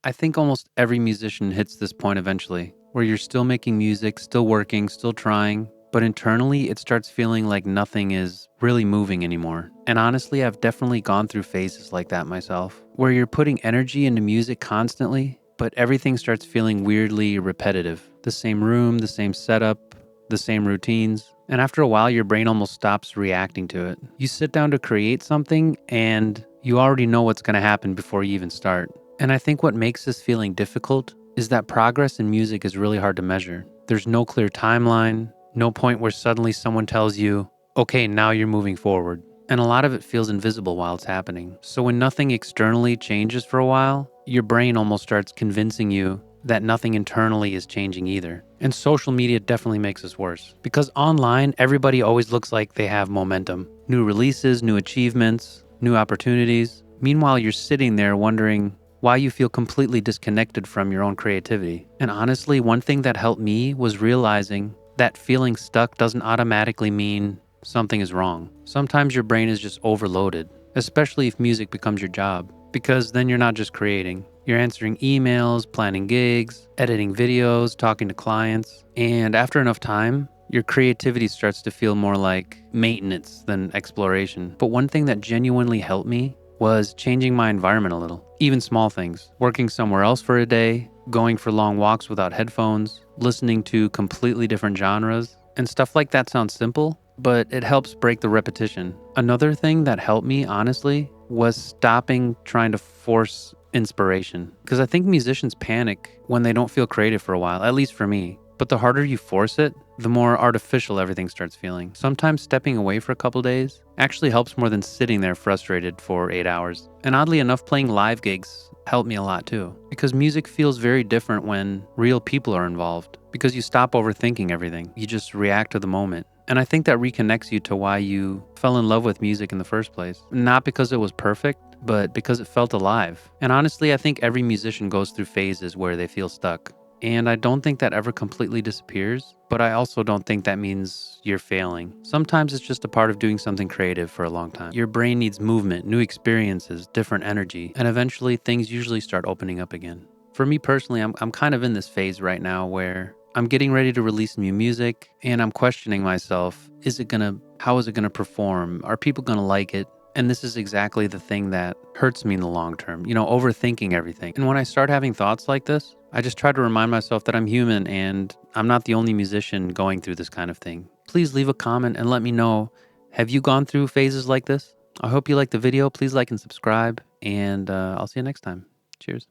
I think almost every musician hits this point eventually, where you're still making music, still working, still trying, but internally it starts feeling like nothing is really moving anymore. And honestly, I've definitely gone through phases like that myself, where you're putting energy into music constantly, but everything starts feeling weirdly repetitive. The same room, the same setup, the same routines. And after a while, your brain almost stops reacting to it. You sit down to create something and you already know what's going to happen before you even start. And I think what makes this feeling difficult is that progress in music is really hard to measure. There's no clear timeline, no point where suddenly someone tells you, okay, now you're moving forward. And a lot of it feels invisible while it's happening. So when nothing externally changes for a while, your brain almost starts convincing you that nothing internally is changing either. And social media definitely makes this worse. Because online, everybody always looks like they have momentum. New releases, new achievements, new opportunities. Meanwhile, you're sitting there wondering why you feel completely disconnected from your own creativity. And honestly, one thing that helped me was realizing that feeling stuck doesn't automatically mean something is wrong. Sometimes your brain is just overloaded, especially if music becomes your job, because then you're not just creating. You're answering emails, planning gigs, editing videos, talking to clients, and after enough time, your creativity starts to feel more like maintenance than exploration. But one thing that genuinely helped me was changing my environment a little. Even small things. Working somewhere else for a day, going for long walks without headphones, listening to completely different genres, and stuff like that sounds simple, but it helps break the repetition. Another thing that helped me, honestly, was stopping trying to force inspiration. Because I think musicians panic when they don't feel creative for a while, at least for me. But the harder you force it, the more artificial everything starts feeling. Sometimes stepping away for a couple days actually helps more than sitting there frustrated for 8 hours. And oddly enough, playing live gigs helped me a lot too. Because music feels very different when real people are involved. Because you stop overthinking everything. You just react to the moment. And I think that reconnects you to why you fell in love with music in the first place. Not because it was perfect, but because it felt alive. And honestly, I think every musician goes through phases where they feel stuck. And I don't think that ever completely disappears, but I also don't think that means you're failing. Sometimes it's just a part of doing something creative for a long time. Your brain needs movement, new experiences, different energy, and eventually things usually start opening up again. For me personally, I'm kind of in this phase right now where I'm getting ready to release new music and I'm questioning myself, how is it gonna perform? Are people gonna like it? And this is exactly the thing that hurts me in the long term, overthinking everything. And when I start having thoughts like this, I just try to remind myself that I'm human and I'm not the only musician going through this kind of thing. Please leave a comment and let me know, have you gone through phases like this? I hope you liked the video. Please like and subscribe, and I'll see you next time. Cheers.